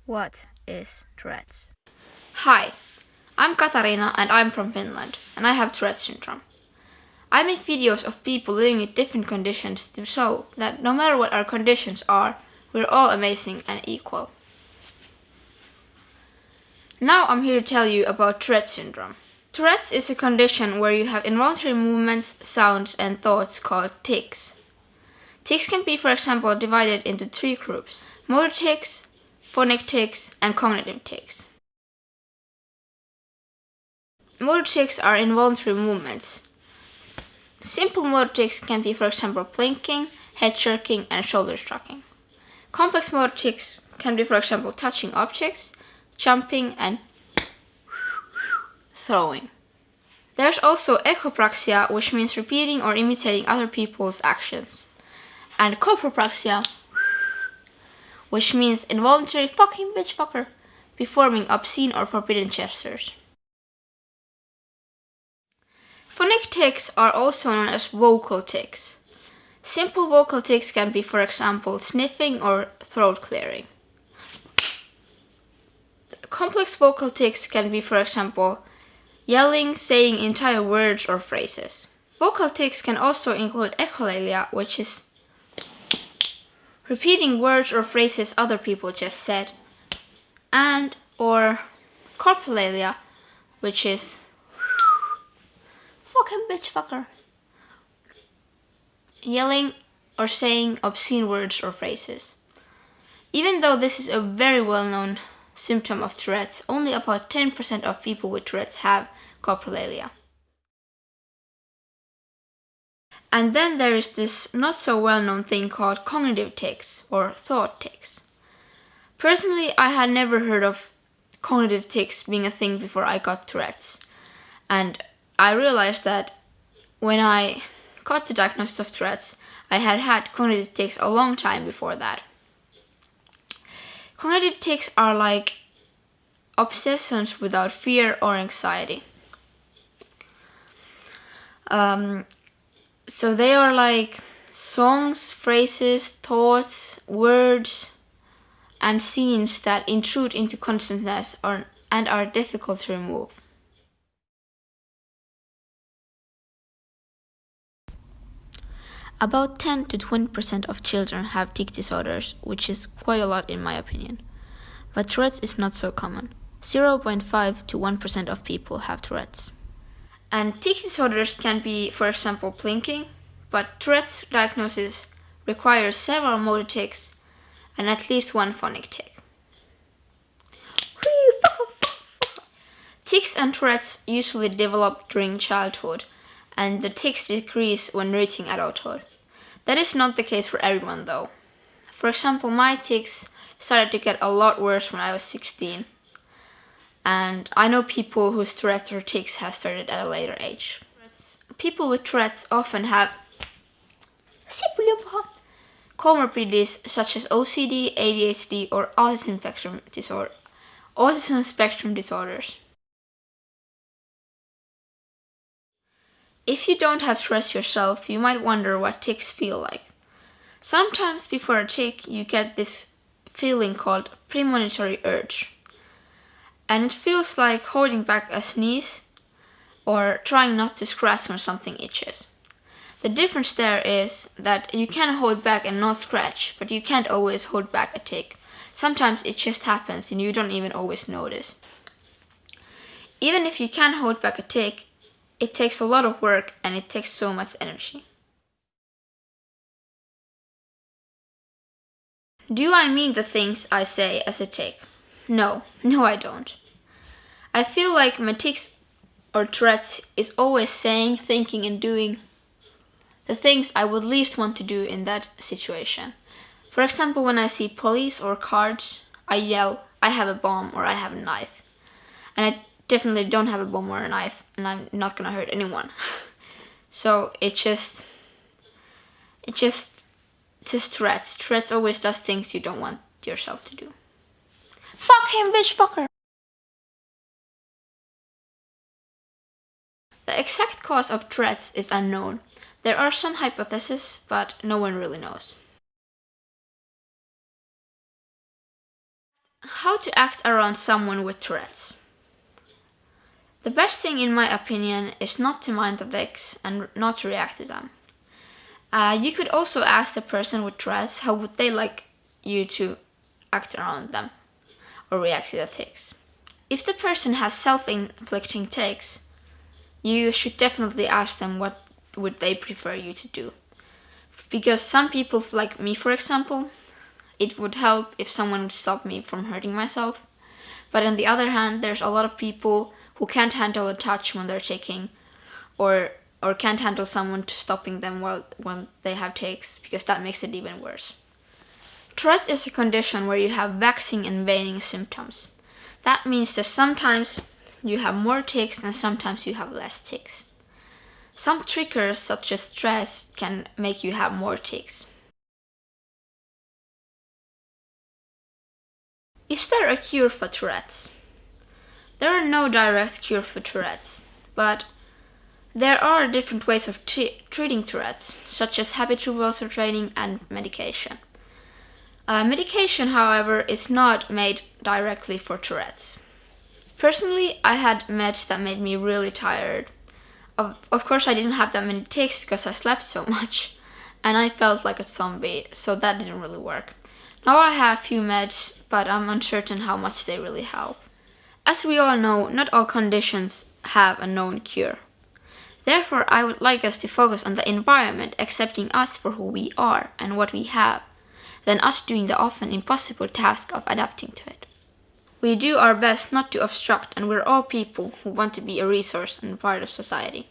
What is Tourette's? Hi, I'm Katarina and I'm from Finland and I have Tourette syndrome. I make videos of people living with different conditions to show that no matter what our conditions are, we're all amazing and equal. Now I'm here to tell you about Tourette syndrome. Tourette's is a condition where you have involuntary movements, sounds and thoughts called tics. Tics can be, for example, divided into three groups: motor tics, phonic tics and cognitive tics. Motor tics are involuntary movements. Simple motor tics can be, for example, blinking, head jerking and shoulder shrugging. Complex motor tics can be, for example, touching objects, jumping and throwing. There's also echopraxia, which means repeating or imitating other people's actions. And copropraxia, which means involuntary fucking bitch fucker, performing obscene or forbidden gestures. Phonic tics are also known as vocal tics. Simple vocal tics can be, for example, sniffing or throat clearing. Complex vocal tics can be, for example, yelling, saying entire words or phrases. Vocal tics can also include echolalia, which is repeating words or phrases other people just said, and or corpulalia, which is fucking bitch fucker, yelling or saying obscene words or phrases. Even though this is a very well-known symptom of Tourette's, only about 10% of people with Tourette's have corpulalia. And then there is this not so well-known thing called cognitive tics or thought tics. Personally, I had never heard of cognitive tics being a thing before I got Tourette's. And I realized that when I got the diagnosis of Tourette's, I had cognitive tics a long time before that. Cognitive tics are like obsessions without fear or anxiety. So they are like songs, phrases, thoughts, words, and scenes that intrude into consciousness and are difficult to remove. About 10 to 20% of children have tic disorders, which is quite a lot in my opinion. But Tourette's is not so common. 0.5 to 1% of people have Tourette's. And tic disorders can be, for example, blinking, but Tourette's diagnosis requires several motor tics and at least one phonic tic. Tics and Tourette's usually develop during childhood, and the tics decrease when reaching adulthood. That is not the case for everyone though. For example, my tics started to get a lot worse when I was 16. And I know people whose Tourette's or tics have started at a later age. People with Tourette's often have comorbidities such as OCD, ADHD, or autism spectrum disorders. If you don't have Tourette's yourself, you might wonder what tics feel like. Sometimes before a tic, you get this feeling called premonitory urge. And it feels like holding back a sneeze or trying not to scratch when something itches. The difference there is that you can hold back and not scratch, but you can't always hold back a tic. Sometimes it just happens and you don't even always notice. Even if you can hold back a tic, it takes a lot of work and it takes so much energy. Do I mean the things I say as a tic? No, I don't. I feel like my tics or Tourette's is always saying, thinking and doing the things I would least want to do in that situation. For example, when I see police or cars, I yell, I have a bomb or I have a knife. And I definitely don't have a bomb or a knife and I'm not gonna hurt anyone. So it's just Tourette's. Tourette's always does things you don't want yourself to do. Fuck him, bitch fucker! The exact cause of Tourette's is unknown. There are some hypotheses, but no one really knows. How to act around someone with Tourette's. The best thing in my opinion is not to mind the tics and not to react to them. You could also ask the person with Tourette's how would they like you to act around them or react to the tics. If the person has self-inflicting tics, you should definitely ask them what would they prefer you to do. Because some people, like me for example, it would help if someone would stop me from hurting myself. But on the other hand, there's a lot of people who can't handle a touch when they're ticcing, or can't handle someone stopping them when they have tics, because that makes it even worse. Tourette is a condition where you have waxing and waning symptoms. That means that sometimes you have more tics and sometimes you have less tics. Some triggers such as stress can make you have more tics. Is there a cure for Tourette's? There are no direct cure for Tourette's, but there are different ways of treating Tourette's, such as habitual training and medication. Medication, however, is not made directly for Tourette's. Personally, I had meds that made me really tired. Of course, I didn't have that many tics because I slept so much, and I felt like a zombie, so that didn't really work. Now I have a few meds, but I'm uncertain how much they really help. As we all know, not all conditions have a known cure. Therefore, I would like us to focus on the environment accepting us for who we are and what we have, than us doing the often impossible task of adapting to it. We do our best not to obstruct, and we're all people who want to be a resource and part of society.